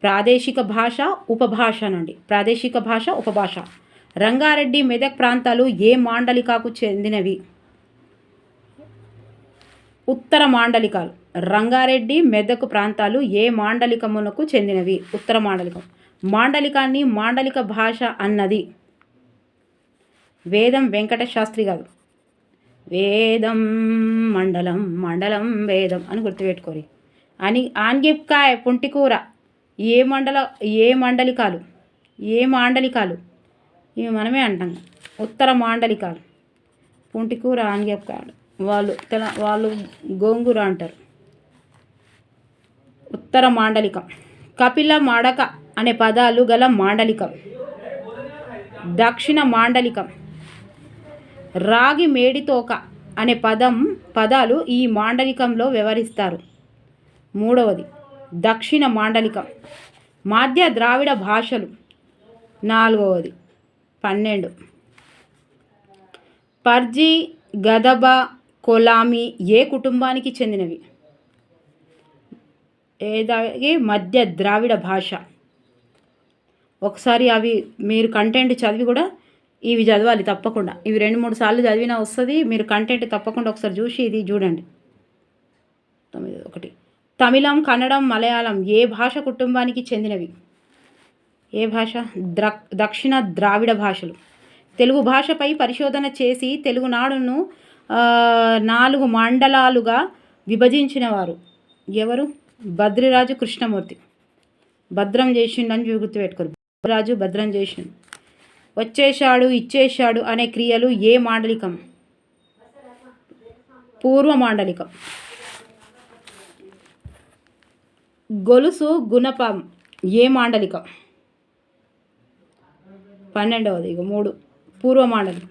ప్రాదేశిక భాష, ఉపభాష నండి. ప్రాదేశిక భాష, ఉపభాష. రంగారెడ్డి, మెదక్ ప్రాంతాలు ఏ మాండలికకు చెందినవి? ఉత్తర మాండలికాలు. రంగారెడ్డి, మెదక్ ప్రాంతాలు ఏ మాండలికమునకు చెందినవి? ఉత్తర మాండలికం. మాండలికాన్ని మాండలిక భాష అన్నది వేదం వెంకట శాస్త్రి గారు. వేదం మండలం వేదం అని గుర్తుపెట్టుకోరి. ఆన్గిప్కాయ, పుంటికూర ఏ మాండలికాలు ఇవి మనమే అంటాం. ఉత్తర మాండలికాలు. పుంటికూర, ఆన్గిప్కాయలు వాళ్ళు గోంగూర అంటారు. ఉత్తర మాండలికం. కపిల, మడక అనే పదాలు గల మాండలికం. దక్షిణ మాండలికం. రాగి, మేడితోక అనే పదాలు ఈ మాండలికంలో వ్యవహరిస్తారు. 3వది దక్షిణ మాండలికం. మధ్య ద్రావిడ భాషలు. 4వది 12. పర్జీ, గదబ, కొలామి ఏ కుటుంబానికి చెందినవి? ఏది? మధ్య ద్రావిడ భాష. ఒకసారి అవి మీరు కంటెంట్ చదివి కూడా ఇవి చదవాలి తప్పకుండా. ఇవి 2-3 సార్లు చదివినా వస్తుంది. మీరు కంటెంట్ తప్పకుండా ఒకసారి చూసి ఇది చూడండి. 9. తమిళం, కన్నడం, మలయాళం ఏ భాష కుటుంబానికి చెందినవి? ఏ భాష? దక్షిణ ద్రావిడ భాషలు. తెలుగు భాషపై పరిశోధన చేసి తెలుగునాడును 4 మండలాలుగా విభజించినవారు ఎవరు? భద్రిరాజు కృష్ణమూర్తి. భద్రం చేసిండని గుర్తుపెట్టుకోరు. రాజు భద్రం చేసిండు. వచ్చేశాడు, ఇచ్చేశాడు అనే క్రియలు ఏ మాండలికం? పూర్వ మాండలికం. గొలుసు, గుణపం ఏ మాండలికం? 12వది. 3 పూర్వ మాండలికం.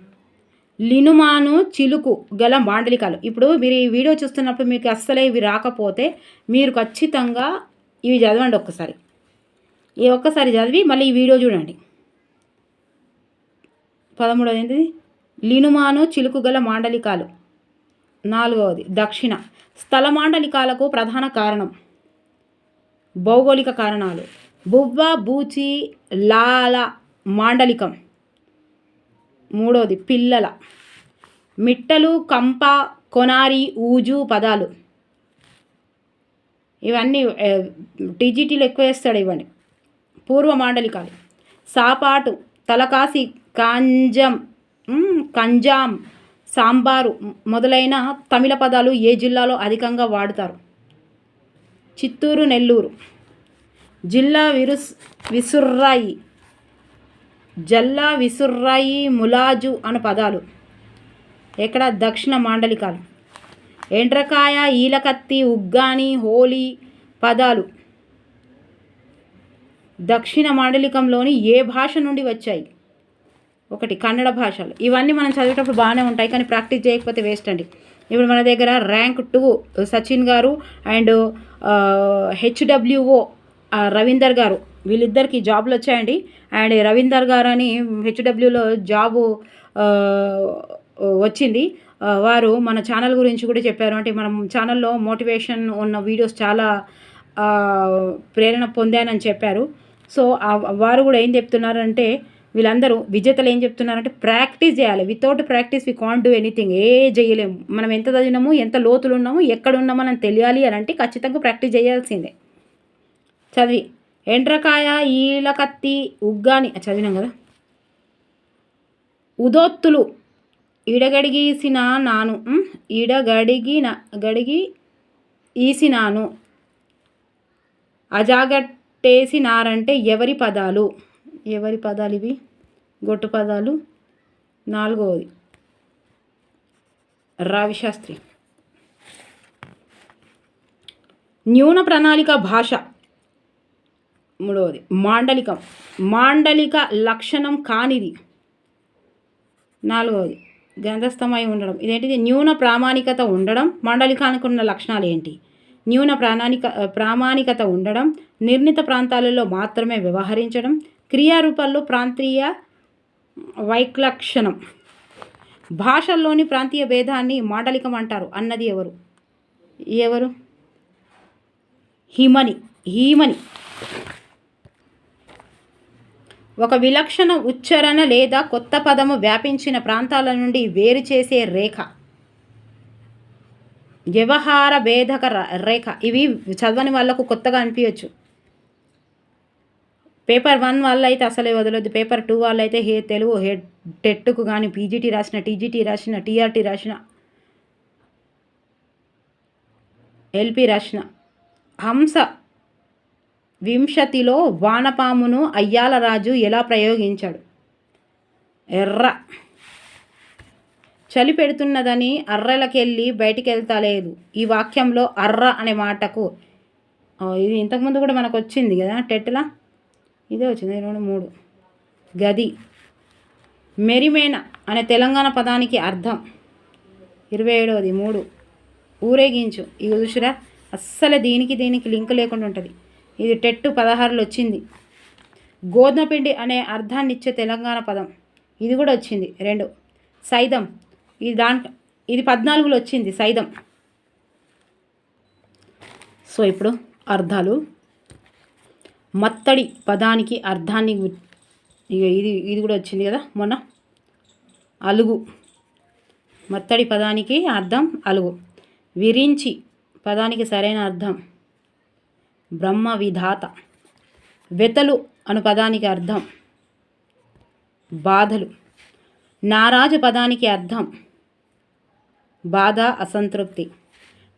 లినుమాను, చిలుకు గల మాండలికాలు. ఇప్పుడు మీరు ఈ వీడియో చూస్తున్నప్పుడు మీకు అస్సలే ఇవి రాకపోతే మీరు ఖచ్చితంగా ఇవి చదవండి ఒక్కసారి. ఒక్కసారి చదివి మళ్ళీ ఈ వీడియో చూడండి. 13వది ఏంటిది? లినుమాను, చిలుకు గల మాండలికాలు. 4వది దక్షిణ. స్థల మాండలికాలకు ప్రధాన కారణం భౌగోళిక కారణాలు. బువ్వ, బూచి, లాల మాండలికం. 3వది పిల్లల. మిట్టలు, కంప, కొనారి, ఊజు పదాలు. ఇవన్నీ టీజీటీలో ఎక్కువ వేస్తాడు. ఇవన్నీ పూర్వ మాండలికాలు. సాపాటు, తలకాసి, కాంజం, కంజాం, సాంబారు మొదలైన తమిళ పదాలు ఏ జిల్లాలో అధికంగా వాడుతారు? చిత్తూరు, నెల్లూరు. జిల్లా విసుర్రాయి, జల్లా, విసుర్రాయి, ములాజు అను పదాలు ఎక్కడ? దక్షిణ మాండలికాలు. ఎండ్రకాయ, ఈలకత్తి, ఉగ్గాని, హోలీ పదాలు దక్షిణ మాండలికంలోని ఏ భాష నుండి వచ్చాయి? ఒకటి కన్నడ భాషలు. ఇవన్నీ మనం చదివేటప్పుడు బాగానే ఉంటాయి, కానీ ప్రాక్టీస్ చేయకపోతే వేస్ట్ అండి. ఇప్పుడు మన దగ్గర ర్యాంక్ 2 సచిన్ గారు అండ్ హెచ్డబ్ల్యూఓ రవీందర్ గారు, వీళ్ళిద్దరికి జాబ్లు వచ్చాయండి. అండ్ రవీందర్ గారు అని హెచ్డబ్ల్యూలో జాబు వచ్చింది. వారు మన ఛానల్ గురించి కూడా చెప్పారు. అంటే మనం ఛానల్లో మోటివేషన్ ఉన్న వీడియోస్ చాలా ప్రేరణ పొందానని చెప్పారు. సో వారు కూడా ఏం చెప్తున్నారంటే, వీళ్ళందరూ విజేతలు ఏం చెప్తున్నారంటే, ప్రాక్టీస్ చేయాలి. Without practice we can't do anything. చేయలేము. మనం ఎంత చదివినాము, ఎంత లోతులు ఉన్నాము, ఎక్కడ ఉన్నామో అని తెలియాలి అని అంటే ఖచ్చితంగా ప్రాక్టీస్ చేయాల్సిందే. చదివి ఎండ్రకాయ, ఈలకత్తి, ఉగ్గాని చదివినాం కదా. ఉదోత్తులు, ఇడగడిగీసిన నాను, గడిగి ఈసినాను, అజాగట్టేసినారంటే ఎవరి పదాలు? ఇవి గొట్టు పదాలు. 4వది రావిశాస్త్రి. న్యూన ప్రణాళిక భాష. 3వది మాండలికం. మాండలిక లక్షణం కానిది. 4వది గ్రంథస్థమై ఉండడం. ఇదేంటిది? న్యూన ప్రామాణికత ఉండడం. మాండలికానికి ఉన్న లక్షణాలు ఏంటి? న్యూన ప్రామాణికత ఉండడం, నిర్ణీత ప్రాంతాలలో మాత్రమే వ్యవహరించడం, క్రియారూపాల్లో ప్రాంతీయ వైక్లక్షణం. భాషల్లోని ప్రాంతీయ భేదాన్ని మాండలికం అంటారు అన్నది ఎవరు? హీమని. ఒక విలక్షణ ఉచ్చారణ లేదా కొత్త పదము వ్యాపించిన ప్రాంతాల నుండి వేరు చేసే రేఖ. వ్యవహార భేదక రేఖ. ఇవి చదవని వాళ్ళకు కొత్తగా అనిపించవచ్చు. పేపర్ 1 వాళ్ళు అయితే అసలే వదలొద్దు. పేపర్ 2 వాళ్ళు అయితే తెలుగు టెట్కు కానీ, పీజీటీ రాసిన, టీజీటీ రాసిన, టీఆర్టీ రాసిన, ఎల్పి రాసిన. హంస వింశతిలో వానపామును అయ్యాలరాజు ఎలా ప్రయోగించాడు? ఎర్ర. చలి పెడుతున్నదని అర్రలకెళ్ళి బయటికి వెళ్తలేదు. ఈ వాక్యంలో అర్ర అనే మాటకు ఇది ఇంతకుముందు కూడా మనకు వచ్చింది కదా టెట్లా. ఇదే వచ్చింది 3. గది. మెరిమేన అనే తెలంగాణ పదానికి అర్థం. 27వది 3. ఊరేగించు. ఇది చూసిరా, అస్సలు దీనికి లింక్ లేకుండా ఉంటుంది. ఇది టెట్ 16లో వచ్చింది. గోధుమ పిండి అనే అర్థాన్ని ఇచ్చే తెలంగాణ పదం. ఇది కూడా వచ్చింది 2. సైదం. ఇది 14లో వచ్చింది సైదం. సో ఇప్పుడు అర్థాలు. మత్తడి పదానికి అర్థాన్ని ఇది కూడా వచ్చింది కదా మొన్న. అలుగు. మత్తడి పదానికి అర్థం అలుగు. విరించి పదానికి సరైన అర్థం బ్రహ్మ విధాత. వెతలు అను పదానికి అర్థం బాధలు. నారాజు పదానికి అర్థం బాధ, అసంతృప్తి.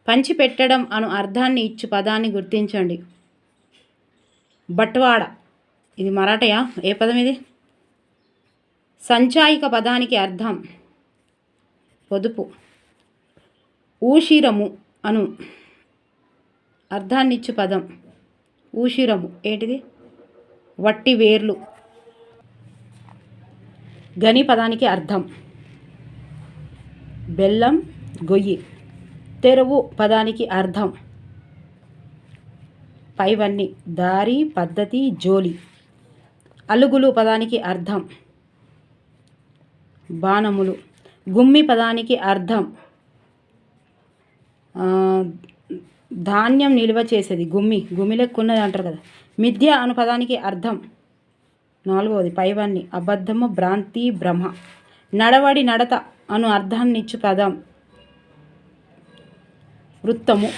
పంచిపెట్టడం అను అర్థాన్ని ఇచ్చు పదాన్ని గుర్తించండి. బట్వాడ. ఇది మరాఠయా? ఏ పదం ఇది? సంచాయిక పదానికి అర్థం పొదుపు. ఊషిరము అను అర్థాన్నిచ్చు పదం ఊషిరము. ఏంటిది? వట్టి వేర్లు. గని పదానికి అర్థం బెల్లం, గొయ్యి. తెరువు పదానికి అర్థం పైవన్నీ, దారి, పద్ధతి, జోలి. అలుగులు పదానికి అర్థం బాణములు. గుమ్మి పదానికి అర్థం ధాన్యం నిల్వ చేసేది. గుమ్మి లెక్కున్నది అంటారు కదా. మిథ్య అను పదానికి అర్థం 4వది పైవన్నీ, అబద్ధము, భ్రాంతి, భ్రమ. నడవడి, నడత అను అర్థాన్నిచ్చు పదం వృత్తము.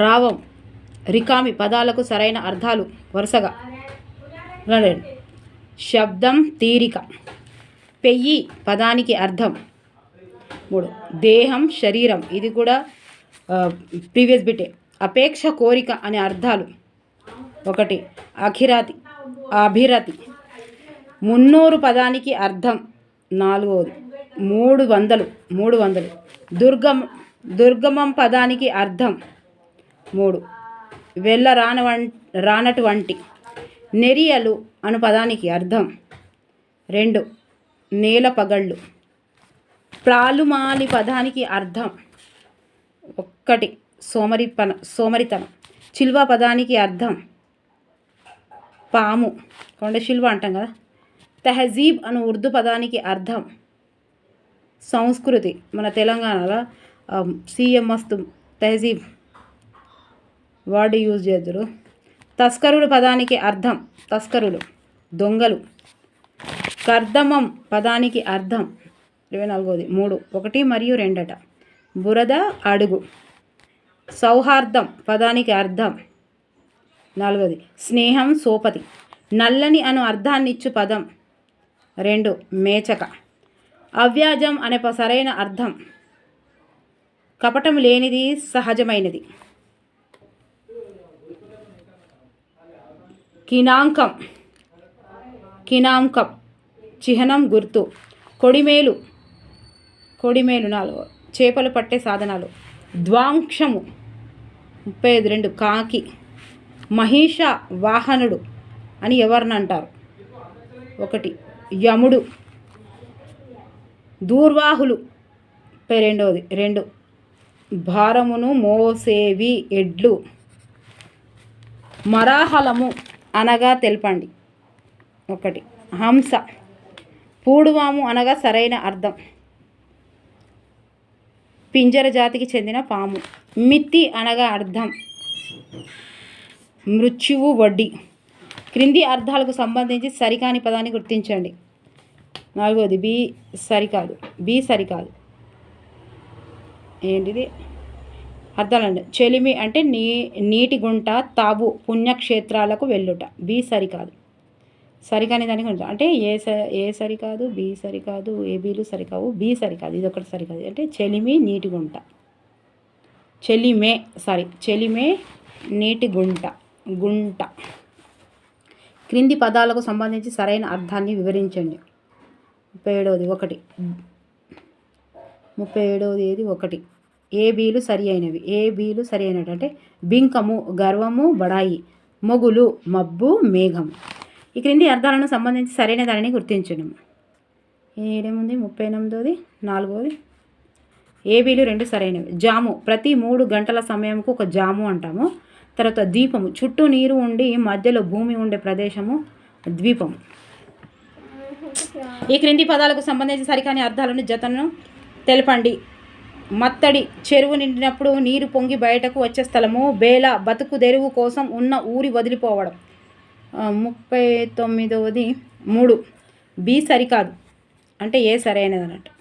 రావం, రికామి పదాలకు సరైన అర్థాలు వరుసగా రండి. శబ్దం, తీరిక. పెయ్యి పదానికి అర్థం. 3 దేహం, శరీరం. ఇది కూడా ప్రీవియస్ బిటే. అపేక్ష, కోరిక అనే అర్థాలు. 1 అఖిరాతి, అభిరతి. 300 పదానికి అర్థం. 4 300. దుర్గమం పదానికి అర్థం. 3 వెళ్ళ రానటువంటి. నెరియలు అను పదానికి అర్థం. 2 నేల పగళ్ళు. ప్రాలుమాలి పదానికి అర్థం. 1 సోమరితనం. చిల్వ పదానికి అర్థం. పాము, కొండ శిల్వ అంటాం కదా. తెహజీబ్ అను ఉర్దూ పదానికి అర్థం. సంస్కృతి, మన తెలంగాణలో సీఎం మస్తు తెహజీబ్ వర్డ్ యూజ్ చేద్దరు. తస్కరుడు పదానికి అర్థం. తస్కరులు, దొంగలు. కర్దమం పదానికి అర్థం. 24 3 1 మరియు 2 బురద, అడుగు. సౌహార్దం పదానికి అర్థం. 4 స్నేహం, సోపతి. నల్లని అను అర్థాన్నిచ్చు పదం. 2 మేచక. అవ్యాజం అనే సరైన అర్థం. కపటం లేనిది, సహజమైనది. కినాంకం, చిహ్నం, గుర్తు. కొడిమేలు 4 చేపలు పట్టే సాధనాలు. ద్వాంక్షము 35 కాకి. మహిష వాహనుడు అని ఎవరిని అంటారు? 1 యముడు. దూర్వాహులు 2 భారమును మోసేవి, ఎడ్లు. మరాహలము అనగా తెలపండి. 1 హంస. పూడువాము అనగా సరైన అర్థం. పింజర జాతికి చెందిన పాము. మిత్తి అనగా అర్థం. మృత్యువు, వడ్డీ. క్రింది అర్థాలకు సంబంధించి సరికాని పదాన్ని గుర్తించండి. 4 బి సరికాదు. ఏంటిది? అర్థాలండి. చెలిమి అంటే నీటి గుంట, తావు పుణ్యక్షేత్రాలకు వెళ్ళుట. బి సరికాదు. సరికాని దానికి ఉంటుంది అంటే ఏ సరికాదు, బి సరికాదు, ఏబీలు సరికావు, బి సరికాదు. ఇది ఒకటి సరికాదు. అంటే చెలిమి, నీటి గుంట. చెలిమే నీటి గుంట. క్రింది పదాలకు సంబంధించి సరైన అర్థాన్ని వివరించండి. 37 1 ఏబీలు సరి అయినవి. అంటే బింకము, గర్వము, బడాయి. మొగులు, మబ్బు, మేఘము. ఈ క్రింది అర్థాలను సంబంధించి సరైన దానిని గుర్తించడం. ఏడేముంది? 38 4 ఏబీలు 2 సరైనవి. జాము ప్రతి 3 గంటల సమయంకు ఒక జాము అంటాము. తర్వాత ద్వీపము చుట్టూ నీరు ఉండి మధ్యలో భూమి ఉండే ప్రదేశము ద్వీపము. ఈ క్రింది పదాలకు సంబంధించి సరికాని అర్థాలను జతను తెలపండి. మత్తడి చెరువు నిండినప్పుడు నీరు పొంగి బయటకు వచ్చే స్థలము. బేల బతుకు తెరువు కోసం ఉన్న ఊరి వదిలిపోవడం. 39 3 బి సరికాదు. అంటే ఏ సరైనది అన్నట్టు.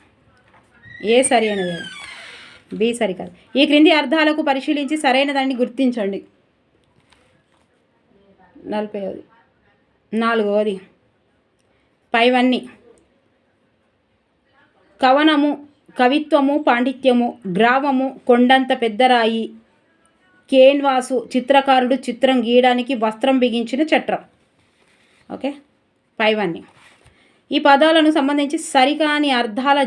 బి సరికాదు. ఈ క్రింది అర్థాలకు పరిశీలించి సరైన దాన్ని గుర్తించండి. 40 పైవన్నీ. కవనము, కవిత్వము, పాండిత్యము. గ్రావము కొండంత పెద్దరాయి. కేన్వాసు చిత్రకారుడు చిత్రం గీయడానికి వస్త్రం బిగించిన చట్రం. ఓకే, పైవన్నీ. ఈ పదాలను సంబంధించి సరికాని అర్థాల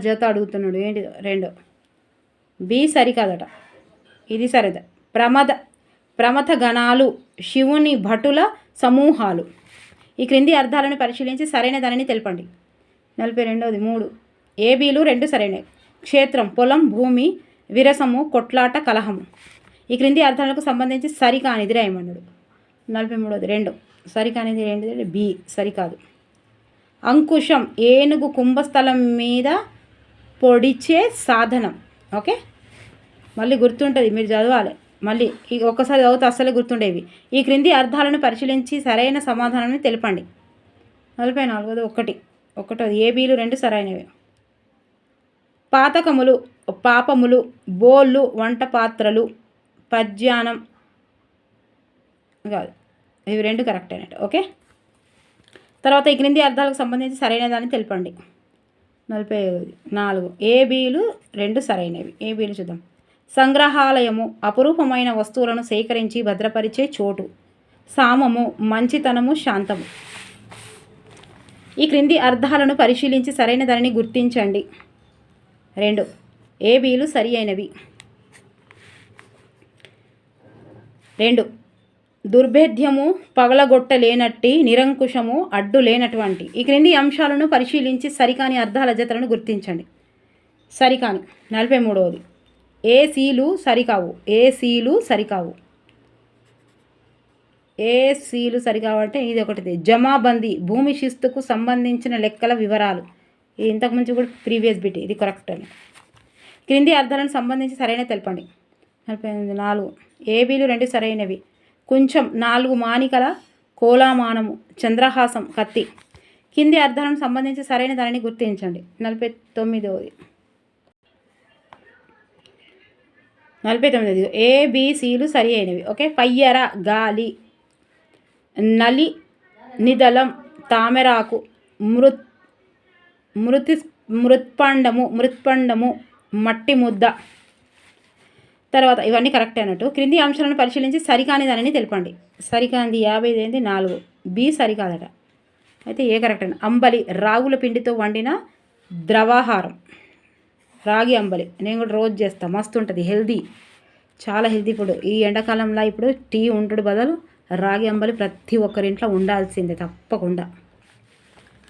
జత అడుగుతున్నాడు. ఏంటి? 2 బి సరికాదట. ఇది సరిదా. ప్రమథ గణాలు, శివుని భటుల సమూహాలు. ఈ క్రింది అర్థాలను పరిశీలించి సరైన దానిని తెలపండి. 42 3 ఏబీలు 2 సరైనవి. క్షేత్రం పొలం, భూమి. విరసము కొట్లాట, కలహము. ఈ క్రింది అర్థాలకు సంబంధించి సరికానిది రాయమన్నాడు. 43 2 సరికానిది ఏంటిది? బి సరికాదు. అంకుశం ఏనుగు కుంభస్థలం మీద పొడిచే సాధనం. ఓకే, మళ్ళీ గుర్తుంటుంది, మీరు చదవాలి. మళ్ళీ ఒక్కసారి చదివితే అస్సలే గుర్తుండేవి. ఈ క్రింది అర్థాలను పరిశీలించి సరైన సమాధానాన్ని తెలపండి. 44 1 ఏబీలు 2 సరైనవి. పాతకములు, పాపములు, బోళ్ళు, వంట పాత్రలు, పద్యానం కాదు, ఇవి రెండు కరెక్ట్ అయినట్టు. ఓకే, తర్వాత ఈ క్రింది అర్థాలకు సంబంధించి సరైన దాన్ని తెలపండి. 44 ఏబీలు రెండు సరైనవి. ఏబీలు చూద్దాం. సంగ్రహాలయము అపురూపమైన వస్తువులను సేకరించి భద్రపరిచే చోటు. సామము మంచితనము, శాంతము. ఈ క్రింది అర్థాలను పరిశీలించి సరైన దానిని గుర్తించండి. 2 ఏబీలు సరి అయినవి. 2 దుర్భేద్యము పగలగొట్టలేనట్టి, నిరంకుశము అడ్డు లేనటువంటి. ఈ క్రింది అంశాలను పరిశీలించి సరికాని అర్థాల జతలను గుర్తించండి. సరికాని 43వది ఏసీలు సరికావు. ఏసీలు సరికావు. ఏసీలు సరికావంటే ఇది ఒకటిది. జమాబందీ భూమి శిస్తుకు సంబంధించిన లెక్కల వివరాలు. ఇది ఇంతకుముందు కూడా ప్రీవియస్ బిట్, ఇది కరెక్ట్ అని. క్రింది అర్థాలను సంబంధించి సరైన తెలపండి. 44 ఏబీలు రెండు సరైనవి. కొంచెం 4 మానికల కోలామానము, చంద్రహాసం, కత్తి. కింది అర్థాలను సంబంధించి సరైన దానిని గుర్తించండి. 49 ఏబీసీలు సరి అయినవి. ఓకే, పయ్యర గాలి, నలి నిదలం, తామెరాకు, మృత్పండము, మట్టి ముద్ద. తర్వాత ఇవన్నీ కరెక్ట్ అన్నట్టు. క్రింది అంశాలను పరిశీలించి సరికాని దానిని తెలపండి. సరికాంది 54 బి సరికాదట. అయితే ఏ కరెక్ట్ అండి. అంబలి రాగుల పిండితో వండిన ద్రవాహారం. రాగి అంబలి నేను కూడా రోజు చేస్తాను, మస్తు ఉంటుంది, హెల్దీ, చాలా హెల్దీ ఫుడ్. ఈ ఎండాకాలంలో ఇప్పుడు టీ ఉంటుడు బదులు రాగి అంబలి ప్రతి ఒక్కరింట్లో ఉండాల్సిందే తప్పకుండా.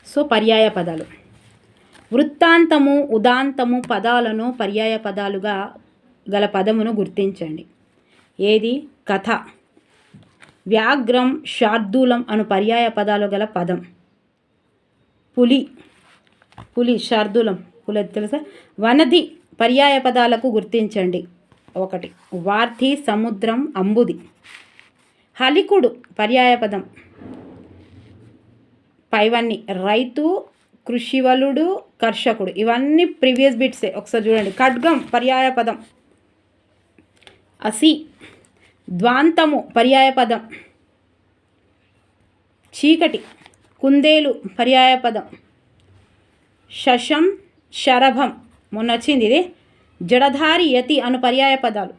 సో పర్యాయ పదాలు. వృత్తాంతము, ఉదాంతము పదాలను పర్యాయ పదాలుగా గల పదమును గుర్తించండి. ఏది? కథ. వ్యాఘ్రం, శార్దూలం అను పర్యాయ పదాలు గల పదం. పులి శార్దూలం, పులి తెలుసా. వనది పర్యాయ పదాలకు గుర్తించండి. 1 వార్ధి, సముద్రం, అంబుది. హలికుడు పర్యాయ పదం. పైవన్నీ రైతు, కృషివలుడు, కర్షకుడు. ఇవన్నీ ప్రీవియస్ బిట్సే, ఒకసారి చూడండి. ఖడ్గం పర్యాయ పదం. అసి. ద్వాంతము పర్యాయ పదం. చీకటి. కుందేలు పర్యాయ పదం. శశం, శరభం మొన్న వచ్చింది ఇది. జడధారి, యతి అను పర్యాయ పదాలు.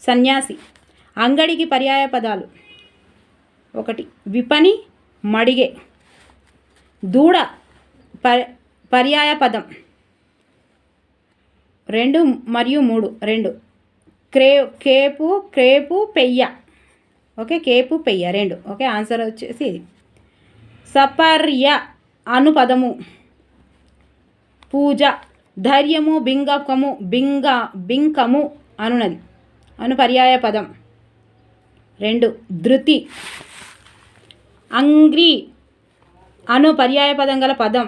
సన్యాసి. అంగడికి పర్యాయ పదాలు. 1 విపణి, మడిగే. దూడ పర్యాయ పదం. 2 మరియు 3 కేపు, పెయ్య. ఓకే, కేపు, పెయ్య 2. ఓకే, ఆన్సర్ వచ్చేసి ఇది. సపర్య అను పదము. పూజ. ధైర్యము, బింకము అనునది అను పర్యాయ పదం. 2 ధృతి. అంగ్రి అను పర్యాయ పదం గల పదం.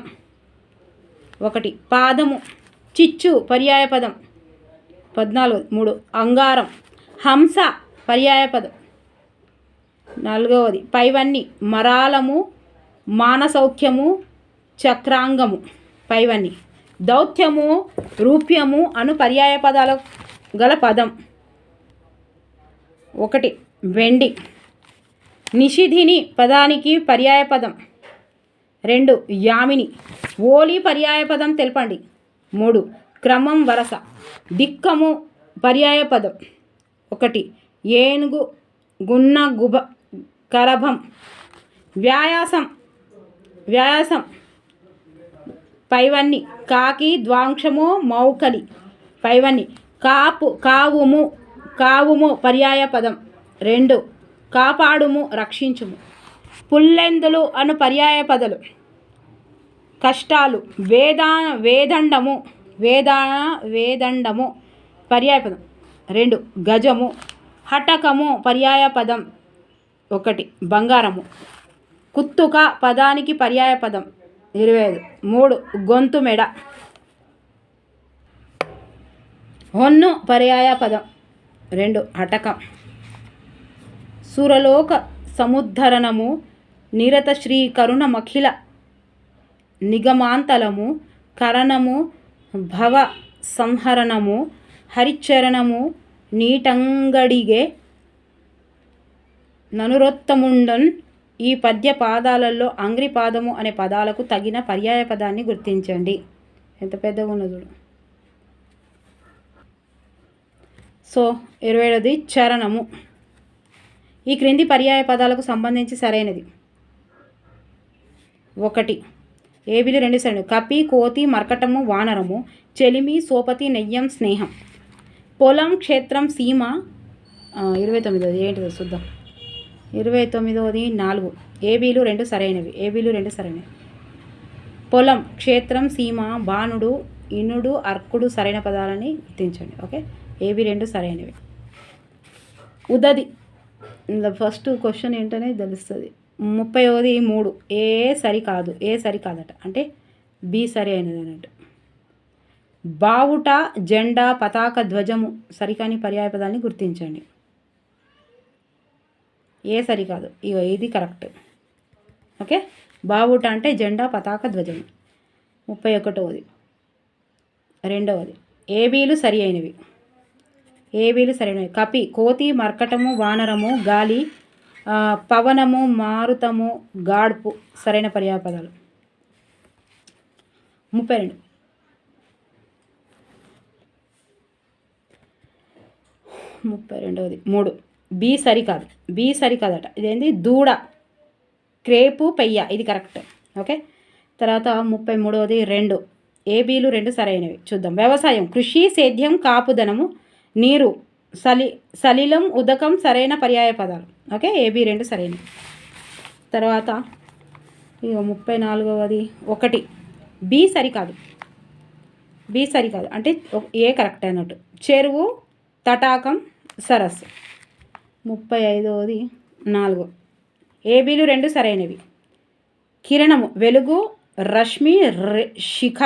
1 పాదము. చిచ్చు పర్యాయ పదం. 14 3 అంగారం. హంస పర్యాయ పదం. 4వది పైవన్ని. మరాలము, మానసౌఖ్యము, చక్రాంగము. పైవన్ని. దౌత్యము, రూప్యము అను పర్యాయ పదాలు గల పదం. 1 వెండి. నిషిధిని పదానికి పర్యాయ పదం. 2 యామిని. ఓలి పర్యాయ పదం తెలపండి. 3 క్రమం, వరస. దిక్కము పర్యాయ పదం. 1 ఏనుగు, గున్న, కరభం. వ్యాయాసం పైవన్ని. కాకి, ద్వాంశము, మౌకలి. పైవన్ని. కావుము పర్యాయ పదం. 2 కాపాడుము, రక్షించుము. పుల్లెందులు అను పర్యాయ పదాలు. కష్టాలు. వేదండము పర్యాయ పదం. 2 గజము. హటకము పర్యాయ పదం. 1 బంగారము. కుత్తుక పదానికి పర్యాయ పదం. 25 3 గొంతు, మెడ. హొన్ను పర్యాయ పదం. 2 హటకం. సురలోక సముద్ధరణము, నిరత శ్రీ కరుణ మఖిల నిగమాంతలము, కరణము, భవ సంహరణము హరిచరణము నీటంగడిగే ననురొత్తముండన్. ఈ పద్య పాదాలలో అంగ్రిపాదము అనే పదాలకు తగిన పర్యాయ పదాన్ని గుర్తించండి. ఎంత పెద్దగా ఉన్నది చూడు. సో 27ది చరణము. ఈ క్రింది పర్యాయ పదాలకు సంబంధించి సరైనది. 1 ఏబిలు 2 సరైనవి. కపి కోతి మర్కటము వానరము చెలిమి సోపతి నెయ్యం స్నేహం. పొలం క్షేత్రం సీమ 29ది ఏంటిదో చూద్దాం. 29ది 4 ఏబీలు 2 సరైనవి. ఏబీలు 2 సరైనవి. పొలం క్షేత్రం సీమ బాణుడు ఇనుడు అర్కుడు సరైన పదాలని గుర్తించండి. ఓకే, ఏబీ 2 సరైనవి. ఉదది ఫస్ట్ క్వశ్చన్ ఏంటనే తెలుస్తుంది. 30ది 3 ఏ సరికాదు. ఏ సరికాదట అంటే బి సరి అయినది అన్నట్టు. బావుట జెండా పతాక ధ్వజము సరికాని పర్యాయ పదాన్ని గుర్తించండి. ఏ సరికాదు. ఇగో ఇది కరెక్ట్. ఓకే, బావుట అంటే జెండా పతాక ధ్వజము. 31ది 2వది ఏబీలు సరి అయినవి. ఏబీలు సరైనవి. కపి కోతి మర్కటము వానరము గాలి పవనము మారుతము గాడ్పు సరైన పర్యాయ పదాలు. 32 32ది 3 బి సరికాదు. బి సరికాదట. ఇదేంటి దూడ క్రేపు పెయ్య ఇది కరెక్ట్. ఓకే, తర్వాత 33ది 2 ఏబీలు 2 సరైనవి. చూద్దాం. వ్యవసాయం కృషి సేద్యం కాపుదనము నీరు సలిలం ఉదకం సరైన పర్యాయ పదాలు. ఓకే, ఏబీ 2 సరైనవి. తర్వాత ఇక 34వది 1 బి సరికాదు. బి సరికాదు అంటే ఏ కరెక్ట్ అన్నట్టు. చెరువు తటాకం సరస్సు. 35వది 4 ఏబీలు 2 సరైనవి. కిరణము వెలుగు రశ్మి శిఖ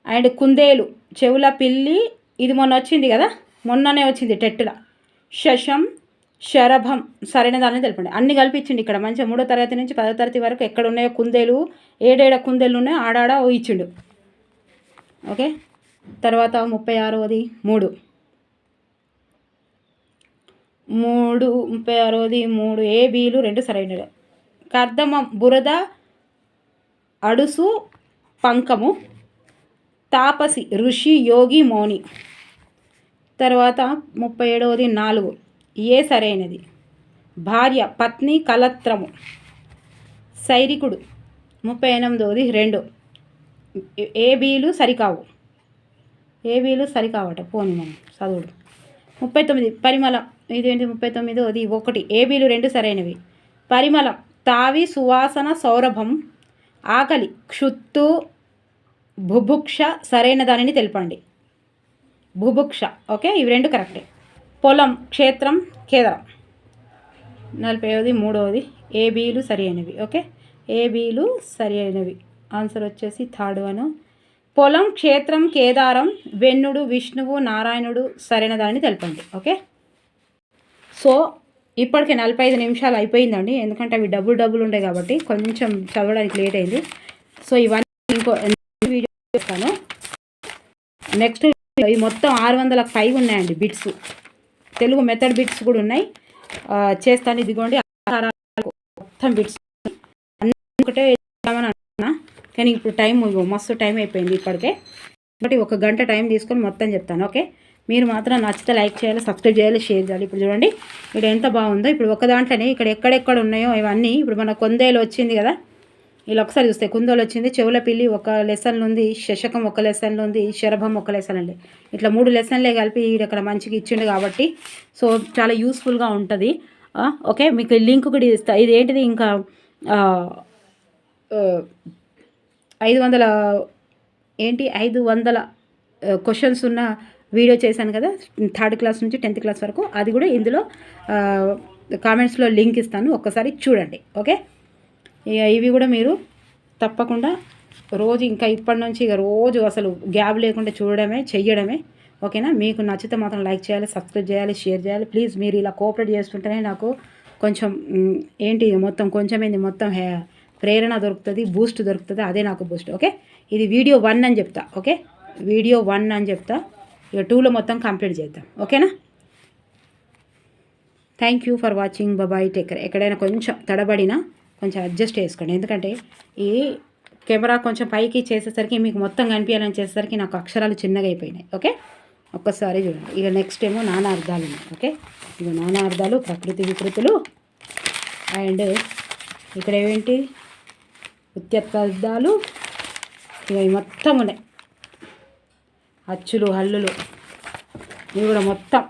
అండ్ కుందేలు చెవుల పిల్లి ఇది మొన్న వచ్చింది కదా, మొన్ననే వచ్చింది టెట్టుల. శశం శరభం సరైన దాన్ని తెలపండి. అన్ని కల్పించిండి ఇక్కడ మంచిగా 3వ తరగతి నుంచి 10వ తరగతి వరకు ఎక్కడ ఉన్నాయో కుందేలు ఏడేడ కుందేలు ఉన్నాయో ఆడాడ ఇచ్చిండు. ఓకే, తర్వాత 36వది 3 36వది 3 ఏబీలు 2 సరైనవి. కర్దమం బురద అడుసు పంకము తాపసి ఋషి యోగి మౌని. తర్వాత 37వది 4 ఏ సరైనది. భార్య పత్ని కలత్రము సైరికుడు. 38వది 2 ఏబీలు సరికావు. ఏబీలు సరికావట పోని మనం చదువుడు. 39 పరిమళం ఇదేంటి. 39వది 1 ఏబీలు 2 సరైనవి. పరిమళం తావి సువాసన సౌరభం ఆకలి క్షుత్తు బుభుక్ష సరైన దానిని తెలపండి. బుభుక్ష. ఓకే, ఇవి 2 కరెక్టే. పొలం క్షేత్రం కేదారం. 40వది 3వది ఏబీలు సరి అయినవి. ఓకే, ఏబీలు సరి అయినవి. ఆన్సర్ వచ్చేసి 3rd వన్. పొలం క్షేత్రం కేదారం వెన్నుడు విష్ణువు నారాయణుడు సరైన దానిని తెలపండి. ఓకే, సో ఇప్పటికే 45 నిమిషాలు అయిపోయిందండి. ఎందుకంటే అవి డబుల్ ఉండే కాబట్టి కొంచెం చదవడానికి లేట్ అయింది. సో ఇవన్నీ ఇంకో వీడియో చేస్తాను. నెక్స్ట్ ఈ మొత్తం 605 ఉన్నాయండి బిట్స్. తెలుగు మెథడ్ బిట్స్ కూడా ఉన్నాయి, చేస్తాను. ఇదిగోండి మొత్తం బిట్స్ అన్నీ ఒకటే అంటున్నా, కానీ ఇప్పుడు టైం మస్తు టైం అయిపోయింది ఇప్పటికే. కాబట్టి 1 గంట టైం తీసుకొని మొత్తం చెప్తాను. ఓకే, మీరు మాత్రం నచ్చితే లైక్ చేయాలి, సబ్స్క్రైబ్ చేయాలి, షేర్ చేయాలి. ఇప్పుడు చూడండి ఇక్కడ ఎంత బాగుందో. ఇప్పుడు ఒక దాంట్లోనే ఇక్కడ ఎక్కడెక్కడ ఉన్నాయో ఇవన్నీ ఇప్పుడు మన కొందేలు వచ్చింది కదా, ఇలా ఒకసారి చూస్తే కుందేలు వచ్చింది, చెవుల పిల్లి ఒక లెసన్లో ఉంది, శశకం ఒక లెసన్లో ఉంది, శరభం ఒక లెసన్ అండి. ఇట్లా 3 లెసన్లే కలిపి ఇక్కడ మంచిగా ఇచ్చిండు కాబట్టి సో చాలా యూస్ఫుల్గా ఉంటుంది. ఓకే, మీకు లింక్ కూడా ఇస్తా. ఇది ఏంటిది ఇంకా 500 క్వశ్చన్స్ ఉన్న వీడియో చేశాను కదా 3rd క్లాస్ నుంచి 10th క్లాస్ వరకు. అది కూడా ఇందులో కామెంట్స్లో లింక్ ఇస్తాను, ఒక్కసారి చూడండి. ఓకే, ఇవి కూడా మీరు తప్పకుండా రోజు ఇంకా ఇప్పటి నుంచి ఇక రోజు అసలు గ్యాప్ లేకుండా చూడడమే చెయ్యడమే. ఓకేనా, మీకు నచ్చితే మాత్రం లైక్ చేయాలి, సబ్స్క్రైబ్ చేయాలి, షేర్ చేయాలి. ప్లీజ్ మీరు ఇలా కోఆపరేట్ చేస్తుంటేనే నాకు కొంచెం ఏంటి మొత్తం కొంచెం ఏంది మొత్తం ప్రేరణ దొరుకుతుంది, బూస్ట్ దొరుకుతుంది. అదే నాకు బూస్ట్. ఓకే, ఇది వీడియో 1 అని చెప్తా. ఓకే, వీడియో 1 అని చెప్తా. ఇక 2లో మొత్తం కంప్లీట్ చేద్దాం. ఓకేనా? Thank you for watching. Bye, take care. ఎక్కడైనా కొంచెం తడబడినా కొంచెం అడ్జస్ట్ చేసుకోండి. ఎందుకంటే ఈ కెమెరా కొంచెం పైకి చేసేసరికి మీకు మొత్తం కనిపించాలని చేసేసరికి నాకు అక్షరాలు చిన్నగా అయిపోయినాయి. ఓకే, ఒక్కసారి చూడండి. ఇక నెక్స్ట్ ఏమో నానా అర్థాలు ఉన్నాయి. ఓకే, ఇక నానా అర్థాలు, ప్రకృతి వికృతులు, అండ్ ఇక్కడ ఏంటి ఉత్యర్థాలు, ఇవి మొత్తం ఉన్నాయి. అచ్చులు, హల్లులు, ఇవి కూడా మొత్తం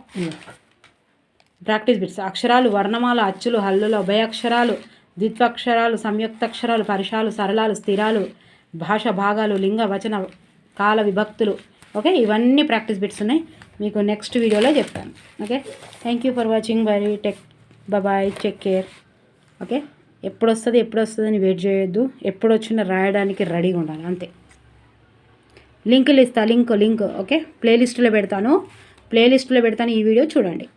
ప్రాక్టీస్ బిట్స్. అక్షరాలు, వర్ణమాల, అచ్చులు, హల్లులు, అభయాక్షరాలు, ద్విత్వాక్షరాలు, సంయుక్తాక్షరాలు, పరిశాలు, సరళాలు, స్థిరాలు, భాష భాగాలు, లింగ వచన కాల విభక్తులు. ఓకే, ఇవన్నీ ప్రాక్టీస్ బిట్స్ ఉన్నాయి. మీకు నెక్స్ట్ వీడియోలో చెప్తాను. Okay, thank you for watching. Bye, take care. Okay, ఎప్పుడు వస్తుంది అని వెయిట్ చేయొద్దు. ఎప్పుడు వచ్చినా రాయడానికి రెడీగా ఉండాలి, అంతే. లింకులు ఇస్తా, లింక్. ఓకే, ప్లేలిస్ట్లో పెడతాను. ఈ వీడియో చూడండి.